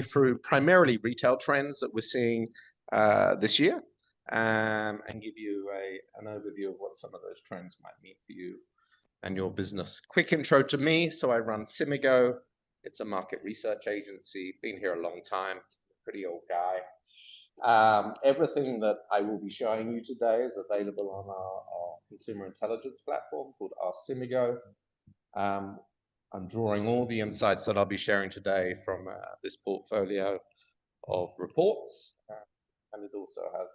through primarily retail trends that we're seeing this year, and give you an overview of what some of those trends might mean for you and your business. Quick intro to me. So I run Cimigo. It's a market research agency. Been here a long time. Pretty old guy. Everything that I will be showing you today is available on our consumer intelligence platform called our Cimigo. I'm drawing all the insights that I'll be sharing today from this portfolio of reports, and it also has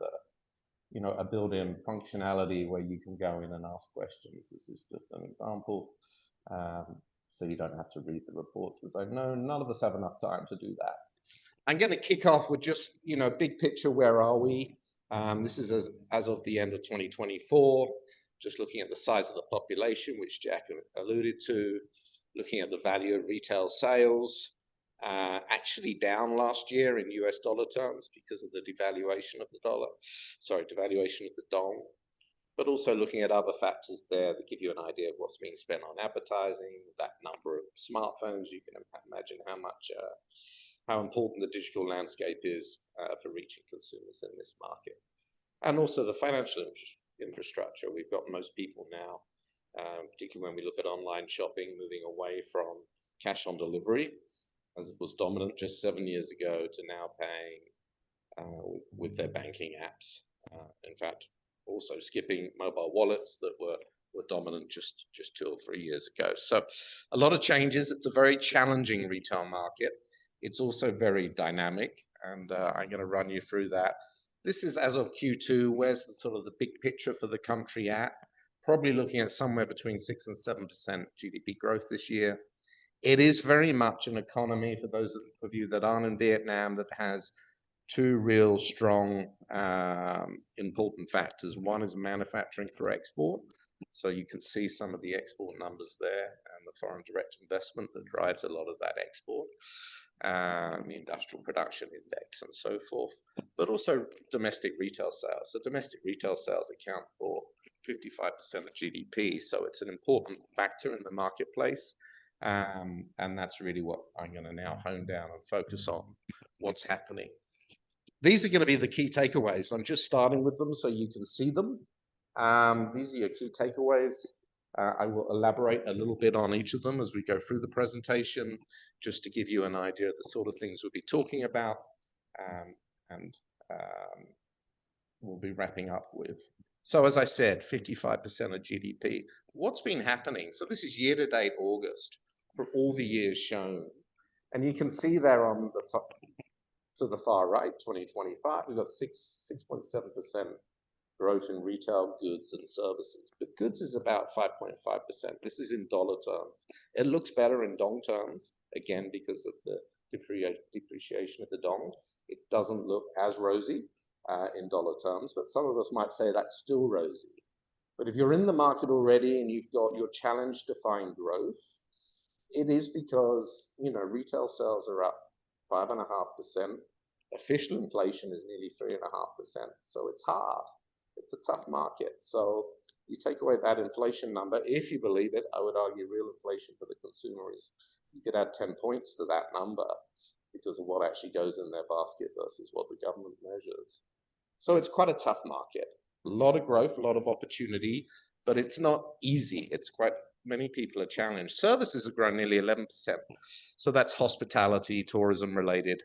a built-in functionality where you can go in and ask questions. This is just an example, so you don't have to read the report, because I know none of us have enough time to do that. I'm going to kick off with just big picture. Where are we? This is as of the end of 2024. Just looking at the size of the population, which Jack alluded to. Looking at the value of retail sales, actually down last year in US dollar terms because of the devaluation of the dollar, devaluation of the dong, but also looking at other factors there that give you an idea of what's being spent on advertising, that number of smartphones. You can imagine how important the digital landscape is for reaching consumers in this market. And also the financial infrastructure. We've got most people now, particularly when we look at online shopping, moving away from cash on delivery, as it was dominant just 7 years ago, to now paying with their banking apps. In fact, also skipping mobile wallets that were dominant just 2 or 3 years ago. So a lot of changes. It's a very challenging retail market. It's also very dynamic, and I'm going to run you through that. This is as of Q2. Where's the sort of the big picture for the country at? Probably looking at somewhere between 6 and 7% GDP growth this year. It is very much an economy, for those of you that aren't in Vietnam, that has two real strong important factors. One is manufacturing for export. So you can see some of the export numbers there, and the foreign direct investment that drives a lot of that export, the industrial production index and so forth, but also domestic retail sales. So domestic retail sales account for 55% of GDP. So it's an important factor in the marketplace. And that's really what I'm going to now hone down and focus on, what's happening. These are going to be the key takeaways. I'm just starting with them so you can see them. These are your key takeaways. I will elaborate a little bit on each of them as we go through the presentation, just to give you an idea of the sort of things we'll be talking about, and we'll be wrapping up with. So as I said, 55% of GDP. What's been happening? So this is year-to-date August for all the years shown. And you can see there on the to the far right, 2025, we've got 6.7% growth in retail goods and services. But goods is about 5.5%. This is in dollar terms. It looks better in dong terms, again, because of the depreciation of the dong. It doesn't look as rosy in dollar terms, but some of us might say that's still rosy. But if you're in the market already and you've got your challenge to find growth, it is because retail sales are up 5.5%. Official inflation is nearly 3.5%. So it's hard. It's a tough market. So you take away that inflation number, if you believe it, I would argue real inflation for the consumer is, you could add 10 points to that number because of what actually goes in their basket versus what the government measures. So it's quite a tough market. A lot of growth, a lot of opportunity, but it's not easy. It's quite, many people are challenged. Services have grown nearly 11%. So that's hospitality, tourism related,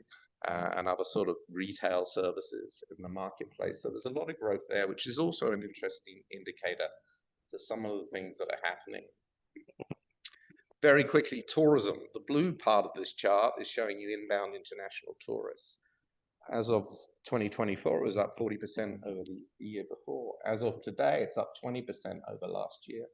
and other sort of retail services in the marketplace. So there's a lot of growth there, which is also an interesting indicator to some of the things that are happening. Very quickly, tourism. The blue part of this chart is showing you inbound international tourists. As of 2024, it was up 40% over the year before. As of today, it's up 20% over last year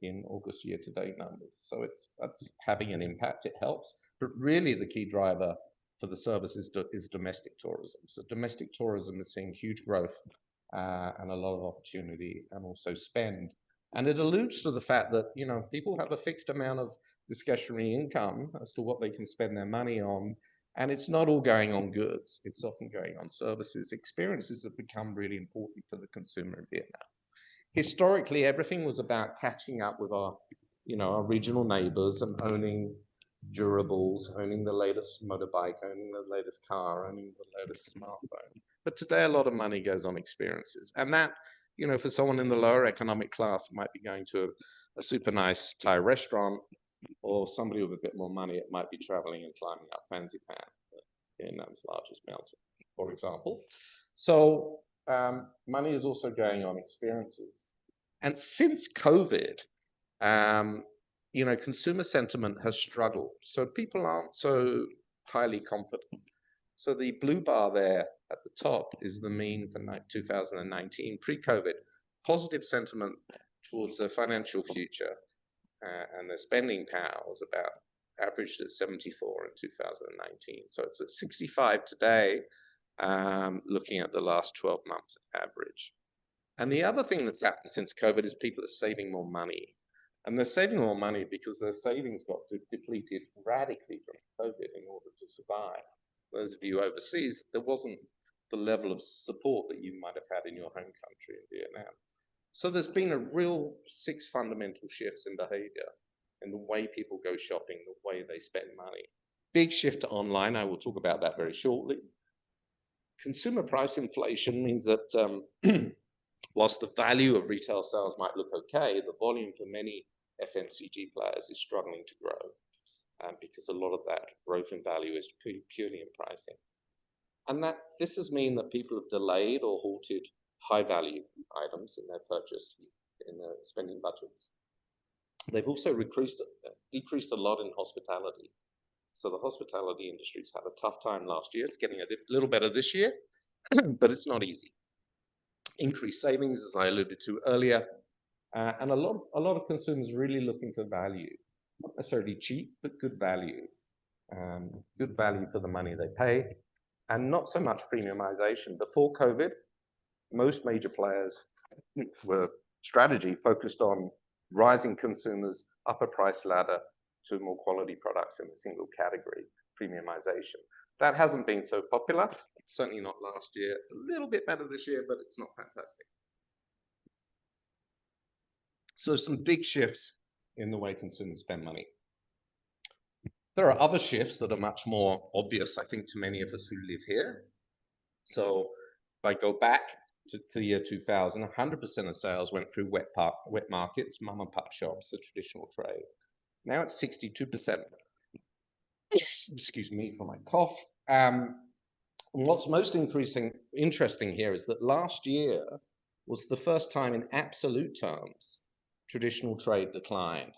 in August year-to-date numbers. So that's having an impact. It helps. But really the key driver for the service is domestic tourism. So domestic tourism is seeing huge growth and a lot of opportunity, and also spend. And it alludes to the fact that, people have a fixed amount of discretionary income as to what they can spend their money on. And it's not all going on goods. It's often going on services. Experiences have become really important to the consumer in Vietnam. Historically, everything was about catching up with our regional neighbors and owning durables, owning the latest motorbike, owning the latest car, owning the latest smartphone. But today, a lot of money goes on experiences. And that, for someone in the lower economic class, might be going to a super nice Thai restaurant, or somebody with a bit more money, it might be traveling and climbing up Fansipan, Vietnam's largest mountain, for example. So money is also going on experiences. And since COVID, consumer sentiment has struggled. So people aren't so highly confident. So the blue bar there at the top is the mean for 2019, pre-COVID. Positive sentiment towards the financial future and their spending power was about averaged at 74 in 2019. So it's at 65 today, looking at the last 12 months average. And the other thing that's happened since COVID is people are saving more money. And they're saving more money because their savings got depleted radically during COVID in order to survive. Those of you overseas, there wasn't the level of support that you might have had in your home country in Vietnam. So there's been a real 6 fundamental shifts in behavior, in the way people go shopping, the way they spend money. Big shift to online. I will talk about that very shortly. Consumer price inflation means that whilst the value of retail sales might look okay, the volume for many FMCG players is struggling to grow because a lot of that growth in value is purely in pricing. And this has meant that people have delayed or halted high value items in their purchase, in their spending budgets. They've also decreased a lot in hospitality. So the hospitality industry's had a tough time last year. It's getting a little better this year, but it's not easy. Increased savings, as I alluded to earlier, and a lot of consumers really looking for value, not necessarily cheap, but good value for the money they pay, and not so much premiumization. Before COVID, most major players were strategy focused on rising consumers up a price ladder to more quality products in a single category, premiumization. That hasn't been so popular, certainly not last year. It's a little bit better this year, but it's not fantastic. So some big shifts in the way consumers spend money. There are other shifts that are much more obvious, I think, to many of us who live here. So if I go back to the year 2000, 100% of sales went through wet markets, mom and pop shops, the traditional trade. Now it's 62%. Excuse me for my cough. What's most interesting here is that last year was the first time in absolute terms traditional trade declined.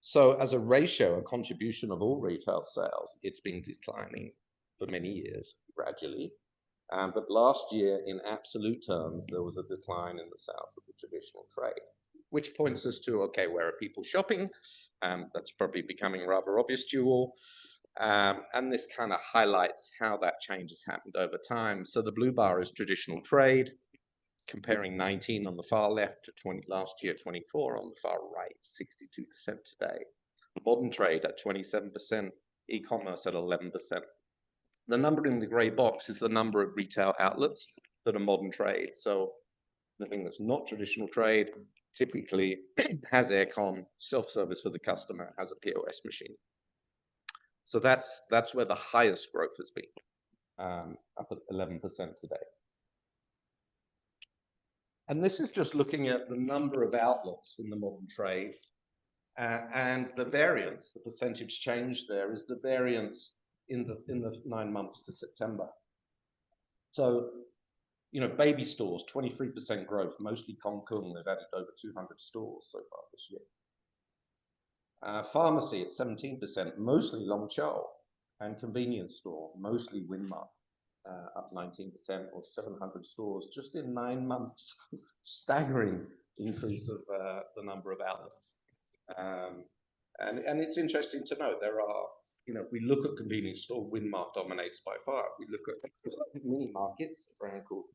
So as a ratio, a contribution of all retail sales, it's been declining for many years, gradually. But last year, in absolute terms, there was a decline in the sales of the traditional trade, which points us to, okay, where are people shopping? That's probably becoming rather obvious to you all. And this kind of highlights how that change has happened over time. So the blue bar is traditional trade, comparing 19 on the far left to last year, 24 on the far right, 62% today. Modern trade at 27%, e-commerce at 11%. The number in the gray box is the number of retail outlets that are modern trade. So the thing that's not traditional trade typically has aircon, self-service for the customer, has a POS machine. So that's where the highest growth has been, up at 11% today. And this is just looking at the number of outlets in the modern trade, and the variance, the percentage change there is the variance in the 9 months to September. So, baby stores, 23% growth, mostly Hong Kong. They've added over 200 stores so far this year. Pharmacy at 17%, mostly Long Chow, and convenience store, mostly Winmart, up 19% or 700 stores just in 9 months. Staggering increase of the number of outlets. And it's interesting to note there are, if we look at convenience store, Winmart dominates by far. We look at mini markets, a brand called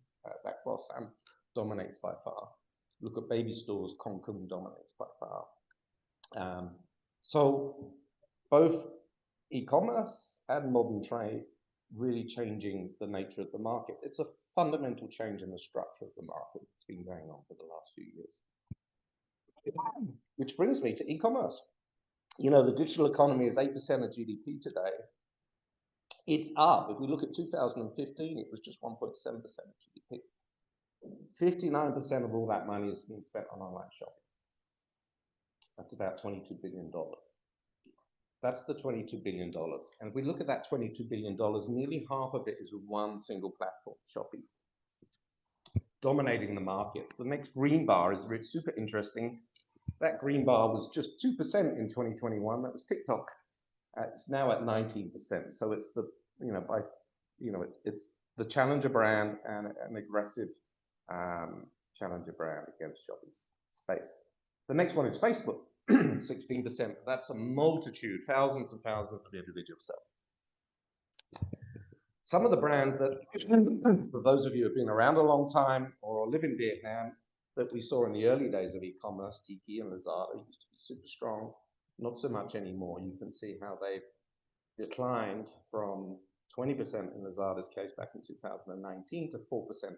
Backboss, dominates by far. Look at baby stores, Hong Kong dominates by far. So both e-commerce and modern trade really changing the nature of the market. It's a fundamental change in the structure of the market that's been going on for the last few years. Which brings me to e-commerce. You know, the digital economy is 8% of GDP today. It's up. If we look at 2015, it was just 1.7% of GDP. 59% of all that money is being spent on online shopping. That's about $22 billion. That's the $22 billion. And if we look at that $22 billion, nearly half of it is with one single platform, Shopee, dominating the market. The next green bar is super interesting. That green bar was just 2% in 2021. That was TikTok. It's now at 19%. So it's the, it's the challenger brand and an aggressive challenger brand against Shopee's space. The next one is Facebook, 16%. That's a multitude, thousands and thousands of individual sellers. Some of the brands that, for those of you who have been around a long time or live in Vietnam, that we saw in the early days of e-commerce, Tiki and Lazada used to be super strong, not so much anymore. You can see how they've declined from 20% in Lazada's case back in 2019 to 4%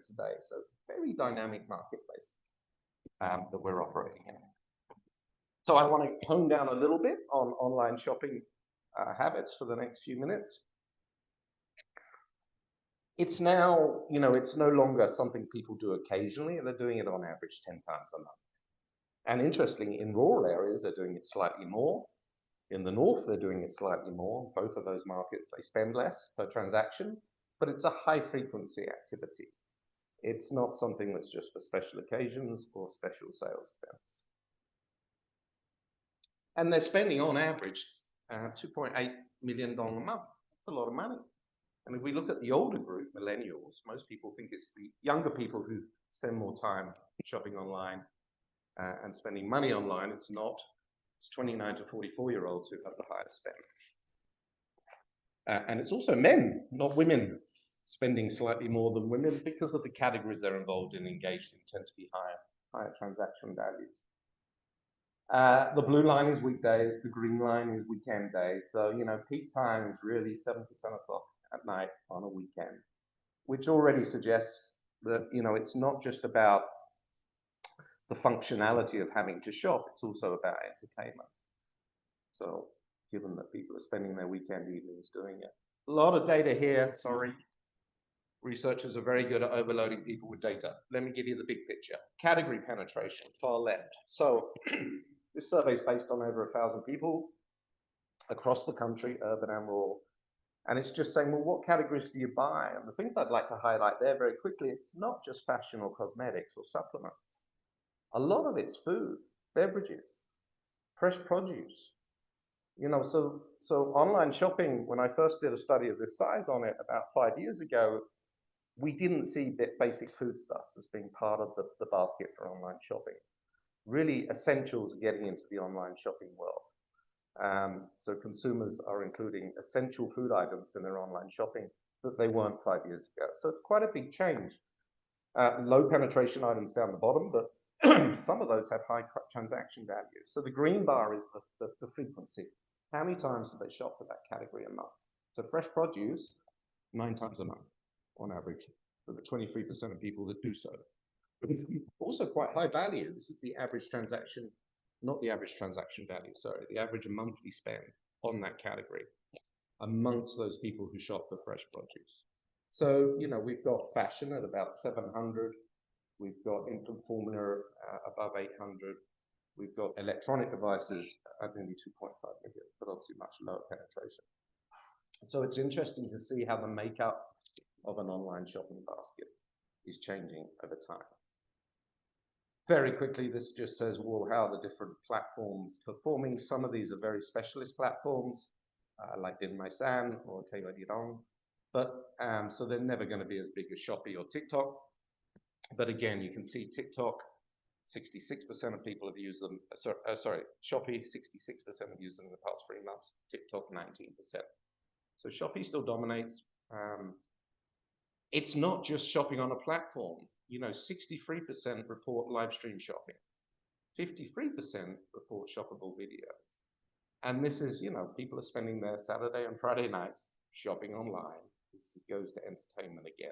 today. So very dynamic marketplace that we're operating in. So I want to hone down a little bit on online shopping habits for the next few minutes. It's now, it's no longer something people do occasionally, and they're doing it on average 10 times a month. And interestingly, in rural areas, they're doing it slightly more. In the north, they're doing it slightly more. Both of those markets, they spend less per transaction, but it's a high frequency activity. It's not something that's just for special occasions or special sales events. And they're spending on average $2.8 million a month. That's a lot of money. And if we look at the older group, millennials, most people think it's the younger people who spend more time shopping online and spending money online. It's not. It's 29 to 44-year-olds who have the highest spend. And it's also men, not women, spending slightly more than women because of the categories they're involved in, engaged in, tend to be higher transaction values. The blue line is weekdays, the green line is weekend days. So, peak time is really 7 to 10 o'clock at night on a weekend, which already suggests that, it's not just about the functionality of having to shop, it's also about entertainment. So, given that people are spending their weekend evenings doing it. A lot of data here, sorry. Researchers are very good at overloading people with data. Let me give you the big picture. Category penetration, far left. So, this survey is based on over 1,000 people across the country, urban and rural. And it's just saying, well, what categories do you buy? And the things I'd like to highlight there very quickly, it's not just fashion or cosmetics or supplements. A lot of it's food, beverages, fresh produce. So online shopping, when I first did a study of this size on it about 5 years ago, we didn't see basic foodstuffs as being part of the basket for online shopping. Really essentials getting into the online shopping world. So consumers are including essential food items in their online shopping that they weren't 5 years ago. So it's quite a big change. Low penetration items down the bottom, but some of those have high transaction values. So the green bar is the frequency. How many times do they shop for that category a month? So fresh produce, 9 times a month on average for the 23% of people that do so. Also quite high value. This is the average transaction, not the average transaction value, sorry, the average monthly spend on that category amongst those people who shop for fresh produce. So, we've got fashion at about 700. We've got infant formula above 800. We've got electronic devices at nearly 2.5 million, but obviously much lower penetration. So it's interesting to see how the makeup of an online shopping basket is changing over time. Very quickly, this just says, well, how are the different platforms performing? Some of these are very specialist platforms, like Din Mai San or Taylor Dirong. But so they're never going to be as big as Shopee or TikTok. But again, you can see TikTok, 66% of people have used them. Shopee, 66% have used them in the past 3 months. TikTok, 19%. So Shopee still dominates. It's not just shopping on a platform. 63% report live stream shopping. 53% report shoppable videos. And this is, people are spending their Saturday and Friday nights shopping online. This goes to entertainment again.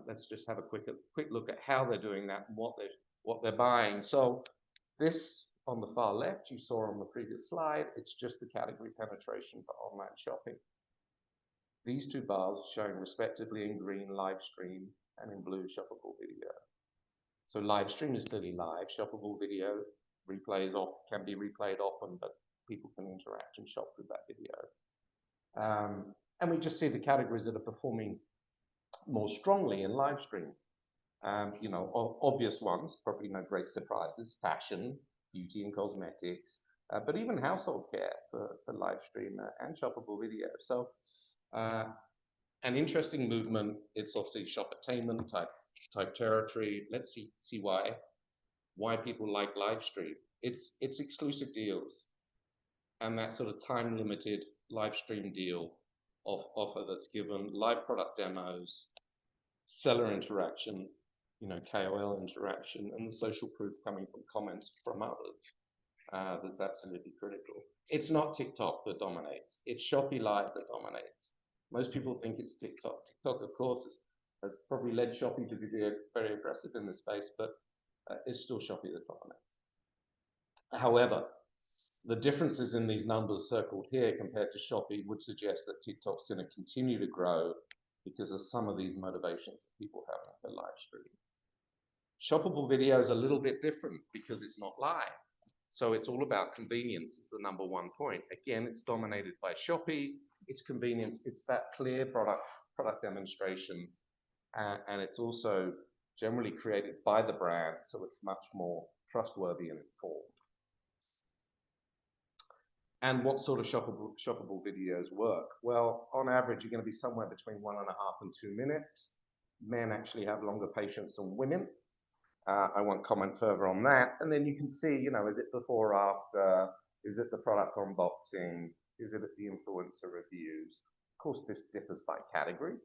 Let's just have a quick look at how they're doing that and what they're buying. So this on the far left, you saw on the previous slide, it's just the category penetration for online shopping. These two bars are showing respectively in green live stream and in blue shoppable video. So live stream is clearly live. Shoppable video replays off, can be replayed often, but people can interact and shop with that video. And we just see the categories that are performing more strongly in live stream. You know, obvious ones, probably no great surprises: fashion, beauty and cosmetics, but even household care for live stream and shoppable video. So an interesting movement. It's obviously shop-attainment type territory. Let's see why people like live stream. It's exclusive deals, and that sort of time-limited live stream deal offer that's given, live product demos, seller interaction, you know, KOL interaction, and the social proof coming from comments from others. That's absolutely critical. It's not TikTok that dominates. It's Shopee Live that dominates. Most people think it's TikTok. TikTok, of course, has probably led Shopee to be very aggressive in this space, but it's still Shopee that dominates. However, the differences in these numbers circled here compared to Shopee would suggest that TikTok's going to continue to grow because of some of these motivations that people have for live streaming. Shoppable video is a little bit different because it's not live. So it's all about convenience. It's the number one point. Again, it's dominated by Shopee. It's convenience. It's that clear product demonstration. And it's also generally created by the brand, so it's much more trustworthy and informed. And what sort of shoppable videos work? Well, on average, you're going to be somewhere between 1.5 and 2 minutes. Men actually have longer patience than women. I won't comment further on that. And then you can see, you know, is it before or after? Is it the product unboxing? Is it the influencer reviews? Of course, this differs by category,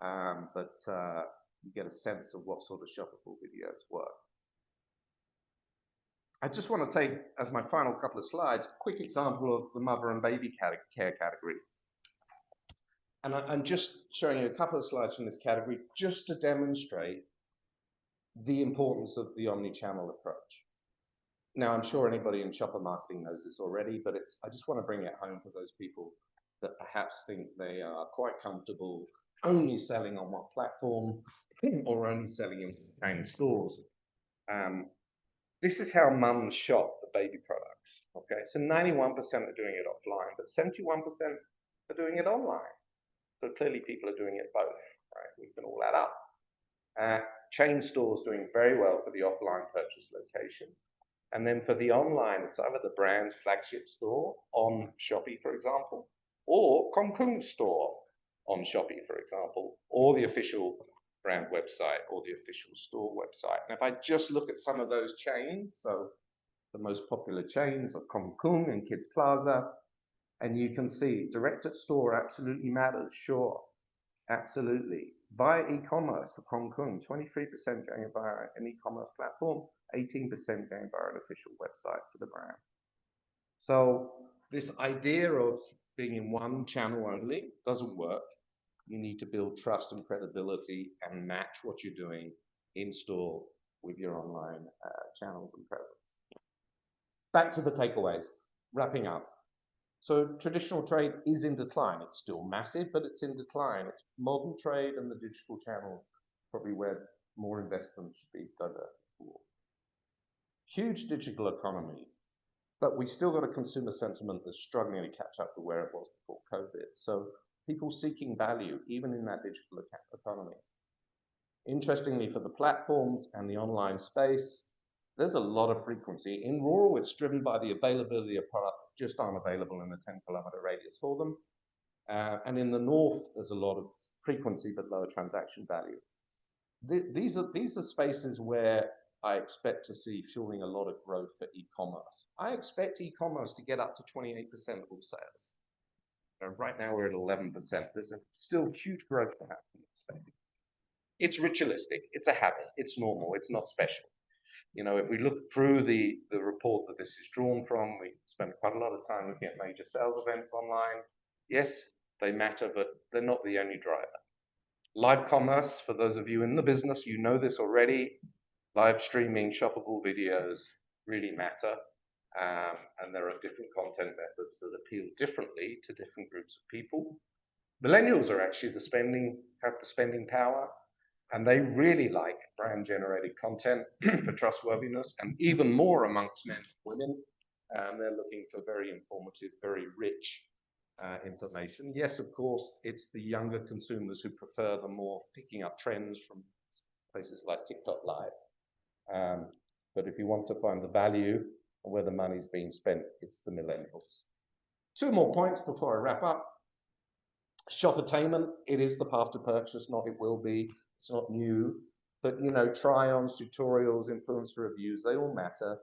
but you get a sense of what sort of shoppable videos work. I just want to take, as my final couple of slides, a quick example of the mother and baby care category. And I'm just showing you a couple of slides from this category just to demonstrate the importance of the omni-channel approach. Now, I'm sure anybody in shopper marketing knows this already, but I just want to bring it home for those people that perhaps think they are quite comfortable only selling on one platform or only selling in chain stores. This is how mums shop the baby products. Okay, so 91% are doing it offline, but 71% are doing it online. So clearly people are doing it both, right? We can all add up. Chain stores doing very well for the offline purchase location. And then for the online, it's either the brand's flagship store on Shopee, for example, or Kong Kung's store on Shopee, for example, or the official brand website or the official store website. And if I just look at some of those chains, so the most popular chains are Kong Kung and Kids Plaza, and you can see direct at store absolutely matters, sure, absolutely. Via e-commerce for Kong Kung, 23% going via an e-commerce platform, 18% going via an official website for the brand. So this idea of being in one channel only doesn't work. You need to build trust and credibility and match what you're doing in store with your online channels and presence. Back to the takeaways, wrapping up. So traditional trade is in decline. It's still massive, but it's in decline. It's modern trade and the digital channel probably where more investment should be diverted for. Huge digital economy, but we still got a consumer sentiment that's struggling to catch up to where it was before COVID. So people seeking value, even in that digital economy. Interestingly, for the platforms and the online space, there's a lot of frequency. In rural, it's driven by the availability of product that just aren't available in a 10-kilometer radius for them. And in the north, there's a lot of frequency, but lower transaction value. These are spaces where I expect to see fueling a lot of growth for e-commerce. I expect e-commerce to get up to 28% of all sales. Right now we're at 11%. There's still huge growth to happen in this space. It's ritualistic. It's a habit. It's normal. It's not special. You know, if we look through the report that this is drawn from, we spend quite a lot of time looking at major sales events online. Yes, they matter, but they're not the only driver. Live commerce, for those of you in the business, you know this already. Live streaming, shoppable videos really matter. and there are different content methods that appeal differently to different groups of people. Millennials are actually have the spending power, and they really like brand generated content for trustworthiness, and even more amongst men and women. They're looking for very informative, very rich information. Yes, of course, it's the younger consumers who prefer the more picking up trends from places like TikTok Live. But if you want to find the value and where the money's being spent, it's the millennials. Two more points before I wrap up. Shoppertainment, it is the path to purchase, not it will be. It's not new, but try-ons, tutorials, influencer reviews, they all matter.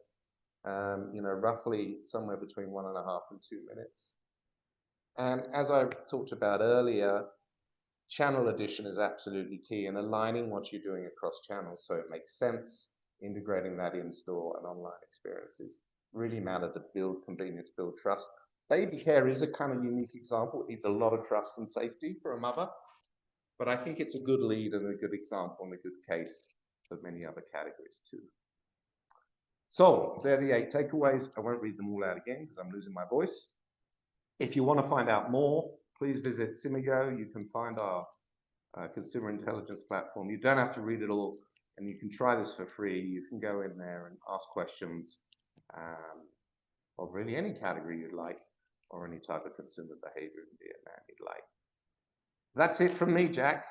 Roughly somewhere between 1.5 and 2 minutes. And as I talked about earlier, channel addition is absolutely key, and aligning what you're doing across channels so it makes sense, integrating that in-store and online experiences really matter to build convenience, build trust. Baby care is a kind of unique example. It needs a lot of trust and safety for a mother, but I think it's a good lead and a good example and a good case for many other categories too. So they're the 8 takeaways. I won't read them all out again because I'm losing my voice. If you want to find out more, please visit Cimigo. You can find our consumer intelligence platform. You don't have to read it all, and you can try this for free. You can go in there and ask questions of really any category you'd like, or any type of consumer behavior in Vietnam you'd like. That's it from me, Jack.